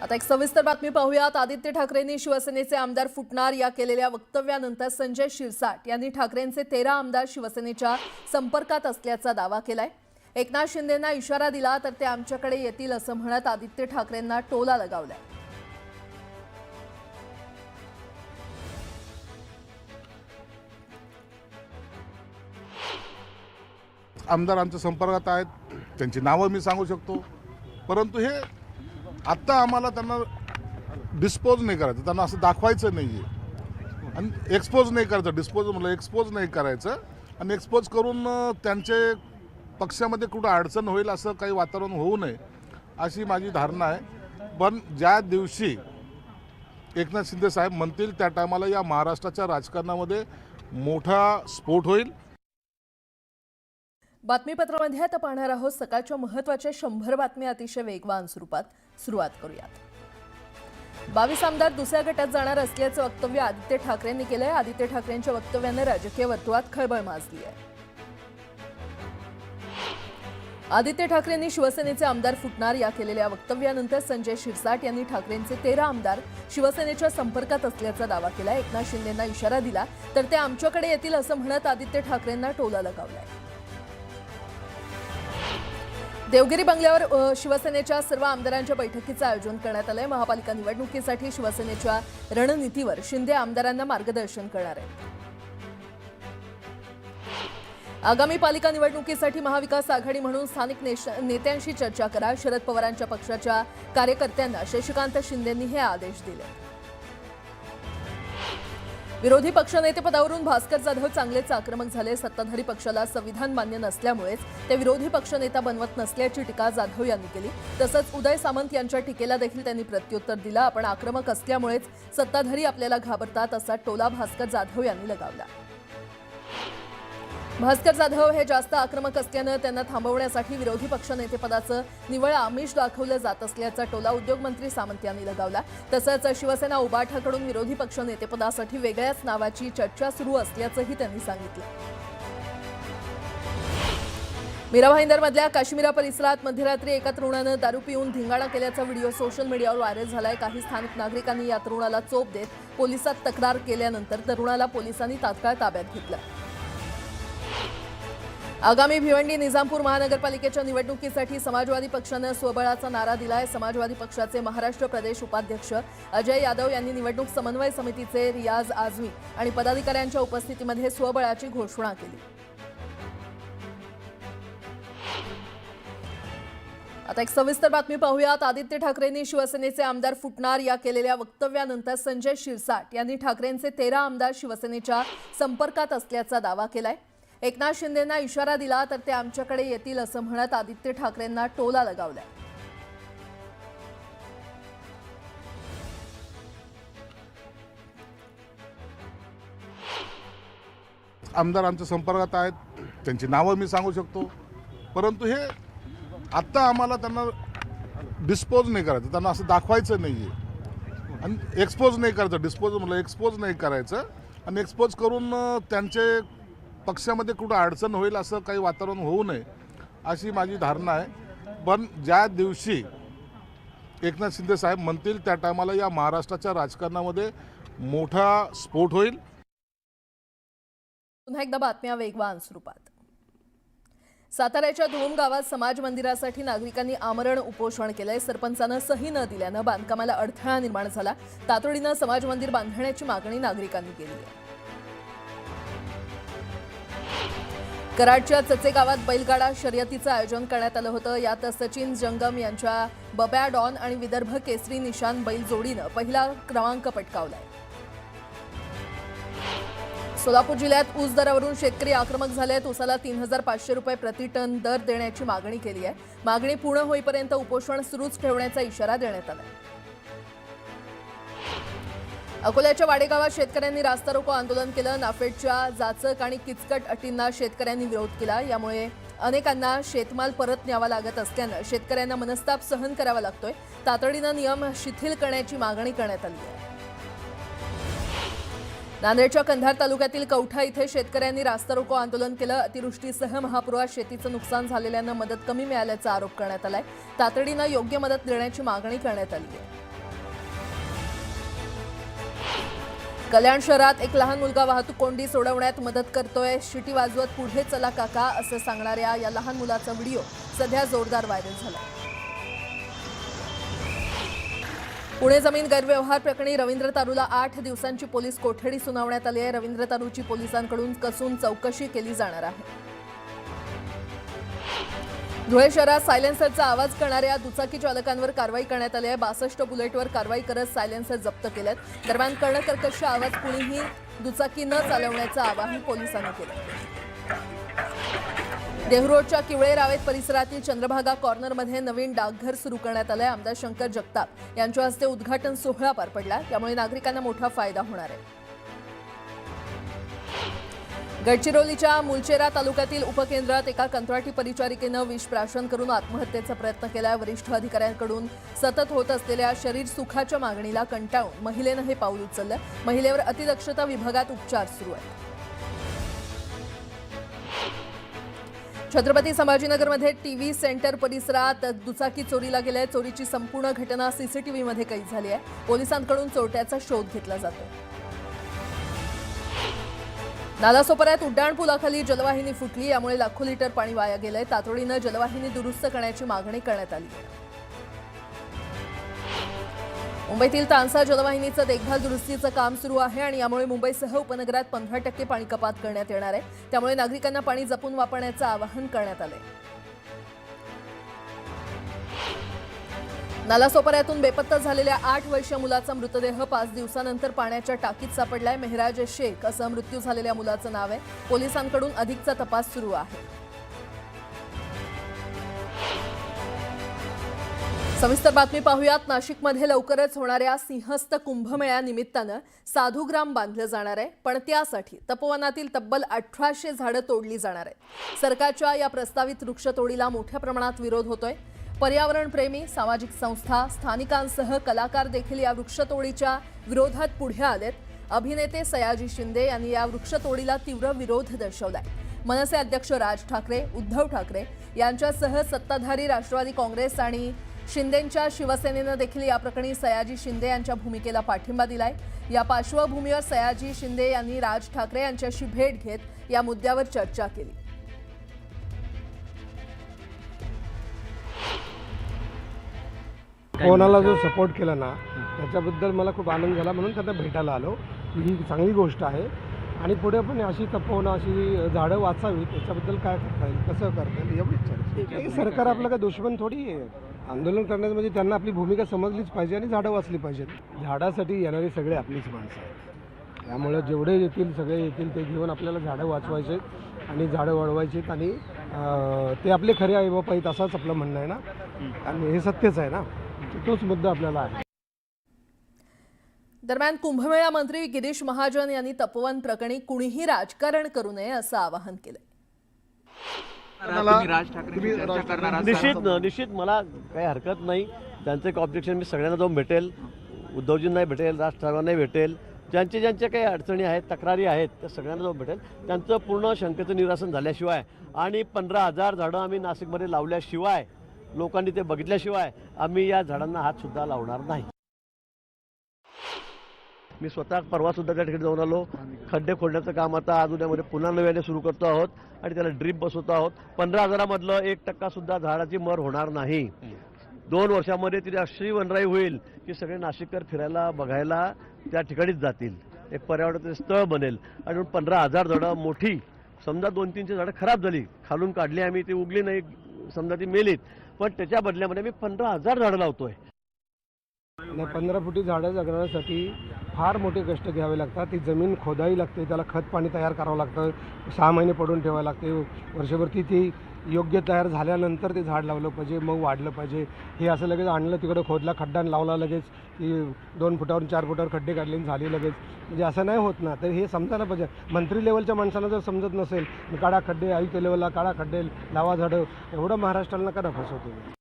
आता एक सविस्तर बातमी पाहूयात। आदित्य ठाकरेंनी शिवसेनेचे आमदार फुटणार या केलेल्या वक्तव्यानंतर संजय शिरसाट यांनी ठाकरेंचे 13 आमदार शिवसेनेच्या संपर्कात असल्याचा दावा केलाय। एकनाथ शिंदेंना इशारा दिला तर ते आमच्याकडे येतील असं म्हणत आदित्य ठाकरेंना टोला लगावलाय। आमदार आमच्या संपर्कात आहेत, त्यांची नावं मी सांगू शकतो, परंतु हे आत्ता आम्हाला त्यांना डिस्पोज नाही करायचं, त्यांना असं दाखवायचं नाही आहे आणि एक्सपोज नाही करायचं। डिस्पोज म्हणलं एक्सपोज नाही करायचं आणि एक्सपोज करून त्यांचे पक्षामध्ये कुठं अडचण होईल असं काही वातावरण होऊ नये अशी माझी धारणा आहे। पण ज्या दिवशी एकनाथ शिंदे साहेब म्हणतील त्या टायमाला या महाराष्ट्राच्या राजकारणामध्ये मोठा स्फोट होईल। बातमीपत्रामध्ये आता पाहणार आहोत सकाळच्या महत्त्वाच्या 100 बातम्या अतिशय वेगवान स्वरूपात। सुरुवात करूयात। 22 आमदार दुसऱ्या गटात जाणार असल्याचं वक्तव्य आदित्य ठाकरेंनी केलंय। आदित्य ठाकरेंच्या वक्तव्याने राजकीय वर्तुळात खळबळ माजली आहे। आदित्य ठाकरेंनी शिवसेनेचे आमदार फुटणार या केलेल्या वक्तव्यानंतर संजय शिरसाट यांनी ठाकरेंचे 13 आमदार शिवसेनेच्या संपर्कात असल्याचा दावा केला। एकनाथ शिंदेंना इशारा दिला तर ते आमच्याकडे येतील असं म्हणत आदित्य ठाकरेंना टोला लगावलाय। देवगिरी बंगल्यावर शिवसेनेच्या सर्व आमदारांच्या बैठकीचं आयोजन करण्यात आलंय। महापालिका निवडणुकीसाठी शिवसेनेच्या रणनीतीवर शिंदे आमदारांना मार्गदर्शन करणार आहेत। आगामी पालिका निवडणुकीसाठी महाविकास आघाडी म्हणून स्थानिक नेत्यांशी चर्चा करा। शरद पवारांच्या पक्षाच्या कार्यकर्त्यांना शशिकांत शिंदेंनी हे आदेश दिले। विरोधी पक्षनेतेपदावरून भास्कर जाधव चांगलेच आक्रमक झाले। सत्ताधारी पक्षाला संविधान मान्य नसल्यामुळेच ते विरोधी पक्षनेता बनवत नसल्याची टीका जाधव यांनी केली। तसंच उदय सामंत यांच्या टीकेला देखील त्यांनी प्रत्युत्तर दिलं। आपण आक्रमक असल्यामुळेच सत्ताधारी आपल्याला घाबरतात असा टोला भास्कर जाधव यांनी लगावला। भास्कर जाधव हे जास्त आक्रमक असल्यानं त्यांना थांबवण्यासाठी विरोधी पक्षनेतेपदाचं निव्वळ आमिष दाखवलं जात असल्याचा टोला उद्योगमंत्री सामंत यांनी लगावला। तसंच शिवसेना उबाठाकडून विरोधी पक्षनेतेपदासाठी वेगळ्याच नावाची चर्चा सुरू असल्याचंही त्यांनी सांगितलं। मीरा भाईंदरमधल्या काश्मीरा परिसरात मध्यरात्री एका तरुणानं दारू पिऊन धिंगाणा केल्याचा व्हिडिओ सोशल मीडियावर व्हायरल झालाय। काही स्थानिक नागरिकांनी या तरुणाला चोप देत पोलिसात तक्रार केल्यानंतर तरुणाला पोलिसांनी तात्काळ ताब्यात घेतलं। आगामी भिवंडी निजामपूर महानगरपालिकेच्या निवडणुकीसाठी समाजवादी पक्षानं स्वबळाचा नारा दिलाय। समाजवादी पक्षाचे महाराष्ट्र प्रदेश उपाध्यक्ष अजय यादव यांनी निवडणूक समन्वय समितीचे रियाज आझमी आणि पदाधिकाऱ्यांच्या उपस्थितीमध्ये स्वबळाची घोषणा केली। आता एक सविस्तर बातमी पाहूयात। आदित्य ठाकरेंनी शिवसेनेचे आमदार फुटणार या केलेल्या वक्तव्यानंतर संजय शिरसाट यांनी ठाकरेंचे 13 आमदार शिवसेनेच्या संपर्कात असल्याचा दावा केलाय। एकनाथ शिंदेंना इशारा दिला तर ते आमच्याकडे येतील असं म्हणत आदित्य ठाकरेंना टोला लगावलाय। आमदार आमच्या संपर्कात आहेत, त्यांची नावं मी सांगू शकतो, परंतु हे आत्ता आम्हाला त्यांना डिस्पोज नाही करायचं, त्यांना असं दाखवायचं नाही आहे आणि एक्सपोज नाही करायचं। डिस्पोज म्हणलं एक्सपोज नाही करायचं आणि एक्सपोज करून त्यांचे पक्षामध्ये कुठं अडचण होईल असं काही वातावरण होऊ नये अशी माझी धारणा आहे। पण ज्या दिवशी एकनाथ शिंदे साहेब म्हणतील त्या टायमाला या महाराष्ट्राच्या राजकारणामध्ये मोठा स्फोट होईल। पुन्हा एकदा बातम्या वेगवान स्वरूपात। साताऱ्याच्या धोम गावात समाज मंदिरासाठी नागरिकांनी आमरण उपोषण केलंय। सरपंचानं सही न दिल्यानं बांधकामाला अडथळा निर्माण झाला। तातडीनं समाज मंदिर बांधण्याची मागणी नागरिकांनी केली आहे। कराडच्या चचे गावात बैलगाडा शर्यतीचं आयोजन करण्यात आलं होतं। यात सचिन जंगम यांच्या बब्या डॉन आणि विदर्भ केसरी निशान बैल जोडीनं पहिला क्रमांक पटकावलाय। सोलापूर जिल्ह्यात ऊस दरावरून शेतकरी आक्रमक झालेत। ऊसाला 3500 रुपये प्रति टन दर देण्याची मागणी केली आहे। मागणी पूर्ण होईपर्यंत उपोषण सुरूच ठेवण्याचा इशारा देण्यात आला। अकोल्याच्या वाडेगावात शेतकऱ्यांनी रास्ता रोको आंदोलन केलं। नाफेडच्या जाचक आणि किचकट अटींना शेतकऱ्यांनी विरोध केला। यामुळे अनेकांना शेतमाल परत न्यावा लागत असल्यानं शेतकऱ्यांना मनस्ताप सहन करावा लागतोय। तातडीनं नियम शिथिल करण्याची मागणी करण्यात आली आहे। नांदेडच्या कंधार तालुक्यातील कवठा इथे शेतकऱ्यांनी रास्ता रोको आंदोलन केलं। अतिवृष्टीसह महापुरात शेतीचं नुकसान झालेल्यांना मदत कमी मिळाल्याचा आरोप करण्यात आलाय। तातडीनं योग्य मदत देण्याची मागणी करण्यात आली आहे। कल्याण शहरात एक लहान मुलगा वाहतूक कोंडी सोडवण्यात मदत करतोय. शिटी वाजवत पुढे चला काका असं सांगणाऱ्या या लहान मुलाचा व्हिडिओ सध्या जोरदार व्हायरल झाला. पुणे जमीन गैरव्यवहार प्रकरणी रवींद्र तारूला 8 दिवसांची पोलीस कोठडी सुनावण्यात आली आहे. रवींद्र तारूची पोलिसांकडून कसून चौकशी केली जाणार आहे. धुळे शहरात सायलेन्सरचा आवाज करणाऱ्या दुचाकी चालकांवर कारवाई करण्यात आली आहे. 62 बुलेटवर कारवाई करत सायलेन्सर जप्त केलेत. दरम्यान कर्णकर्कश आवाज कुणीही दुचाकी न चालवण्याचं आवाहन पोलिसांनी केलं. देहरोडच्या किवळे रावेत परिसरातील चंद्रभागा कॉर्नरमध्ये नवीन डाकघर सुरू करण्यात आलंय. आमदार शंकर जगताप यांच्या हस्ते उद्घाटन सोहळा पार पडला. त्यामुळे नागरिकांना मोठा फायदा होणार आहे. गडचिरोलीच्या मुलचेरा तालुक्यातील उपकेंद्रात एका कंत्राटी परिचारिकेनं विषप्राशन करून आत्महत्येचा प्रयत्न केला. वरिष्ठ अधिकाऱ्यांकडून सतत होत असलेल्या शरीर सुखाच्या मागणीला कंटाळून महिलेनं हे पाऊल उचललं. महिलेवर अतिदक्षता विभागात उपचार सुरू आहेत. छत्रपती संभाजीनगरमध्ये टीव्ही सेंटर परिसरात दुचाकी चोरीला गेलाय. चोरीची संपूर्ण घटना सीसीटीव्हीमध्ये कैद झाली आहे. पोलिसांकडून चोरट्याचा शोध घेतला जातो. नालासोपाऱ्यात उड्डाणपुलाखाली जलवाहिनी फुटली. यामुळे लाखो लिटर पाणी वाया गेलंय. तातडीनं जलवाहिनी दुरुस्त करण्याची मागणी करण्यात आली आहे. मुंबईतील तानसा जलवाहिनीचं देखभाल दुरुस्तीचं काम सुरू आहे आणि यामुळे मुंबईसह उपनगरात 15% पाणी कपात करण्यात येणार आहे. त्यामुळे नागरिकांना पाणी जपून वापरण्याचं आवाहन करण्यात आलंय. नालासोपाऱ्यातून बेपत्ता झालेल्या 8 वर्षीय मुलाचा मृतदेह 5 दिवसानंतर पाण्याच्या टाकीत सापडलाय. मेहराज शेख असं मृत्यू झालेल्या मुलाचं नाव आहे. पोलिसांकडून अधिकचा तपास सुरू आहे. सविस्तर बातमी पाहूयात. नाशिकमध्ये लवकरच होणाऱ्या सिंहस्थ कुंभमेळ्यानिमित्तानं साधूग्राम बांधलं जाणार आहे. पण त्यासाठी तपोवनातील तब्बल 1800 झाडं तोडली जाणार आहेत. सरकारच्या या प्रस्तावित वृक्षतोडीला मोठ्या प्रमाणात विरोध होतोय. पर्यावरणप्रेमी, सामाजिक संस्था, स्थानिकांसह कलाकार देखील या वृक्षतोडीच्या विरोधात पुढे आलेत. अभिनेते सयाजी शिंदे यांनी या वृक्षतोडीला तीव्र विरोध दर्शवलाय. मनसे अध्यक्ष राज ठाकरे, उद्धव ठाकरे यांच्यासह सत्ताधारी राष्ट्रवादी काँग्रेस आणि शिंदेंच्या शिवसेनेनं देखील या प्रकरणी सयाजी शिंदे यांच्या भूमिकेला पाठिंबा दिलाय. या पार्श्वभूमीवर सयाजी शिंदे यांनी राज ठाकरे यांच्याशी भेट घेत या मुद्द्यावर चर्चा केली. कोणाला जो सपोर्ट केला ना त्याच्याबद्दल मला खूप आनंद झाला. म्हणून त्यांना भेटायला आलो. ही चांगली गोष्ट आहे आणि पुढे पण अशी तपोवन, अशी झाडं वाचावीत याच्याबद्दल काय करता येईल, कसं करता येईल एवढीच चर्चा. सरकार आपलं काय दुश्मन थोडी आहे. आंदोलन करण्याचं म्हणजे त्यांना आपली भूमिका समजलीच पाहिजे आणि झाडं वाचली पाहिजेत. झाडासाठी येणारे सगळे आपलीच माणसं आहेत. त्यामुळे जेवढे येतील सगळे येतील ते घेऊन आपल्याला झाडं वाचवायचे आणि झाडं वाढवायचीत आणि ते आपले खरे आईबाप आहेत असंच आपलं म्हणणं आहे ना. आणि हे सत्यच आहे ना. तोच मुद्दा आपल्याला आहे. दरम्यान कुंभमेळा मंत्री गिरीश महाजन यांनी तपोवन प्रकरणी कुणीही राजकारण करू नये असं आवाहन केलंय. निश्चित मला काही हरकत नाही. त्यांचं एक ऑब्जेक्शन मी सगळ्यांना जाऊन भेटेल. उद्धवजींनाही भेटेल, राज ठाकरेंनाही भेटेल. ज्यांच्या काही अडचणी आहेत, तक्रारी आहेत त्या सगळ्यांना जाऊन भेटेल. त्यांचं पूर्ण शंकेचं निरसन झाल्याशिवाय आणि 15,000 झाडं आम्ही नाशिकमध्ये लावल्याशिवाय, लोकांनी ते बघितल्याशिवाय आम्ही या झाडांना हातसुद्धा लावणार नाही. मी स्वतः परवासुद्धा त्या ठिकाणी जाऊन आलो. खड्डे खोदण्याचं काम आता आज उद्यामध्ये पुन्हा नव्याने सुरू करतो आहोत आणि त्याला ड्रीप बसवतो आहोत. 15,000मधलं 1% सुद्धा झाडाची मर होणार नाही. 2 वर्षामध्ये तिथे अशी वनराई होईल की सगळे नाशिककर फिरायला बघायला त्या ठिकाणीच जातील. एक पर्यावरणाचं स्थळ बनेल. आणि 15,000 झाडं मोठी, समजा 200-300 झाडं खराब झाली, खालून काढली आम्ही, ती उगली नाही, समजा ती मेलीत, पण त्याच्या बदल्यामध्ये मी 15,000 झाडं लावतोय. 15 फुटी झाडं जगण्यासाठी फार मोठे कष्ट घ्यावे लागतात. ती जमीन खोदावी लागते, त्याला खत पाणी तयार करावं लागतं, 6 महिने पडून ठेवावं लागते, वर्षभर ती योग्य तयार झाल्यानंतर ते झाड लावलं पाहिजे, मग वाढलं पाहिजे. हे असं लगेच आणलं, तिकडे खोदला, खड्डा लावला, लगेच ती 2 फुटावरून 4 फुटावर खड्डे काढले झाली लगेच. म्हणजे असं नाही होत ना. तर हे समजायला पाहिजे. मंत्री लेवलच्या माणसांना जर समजत नसेल, काढा खड्डे, आयुक्त लेवलला काढा खड्डे, लावा झाडं, एवढं महाराष्ट्राला नका फसवतो.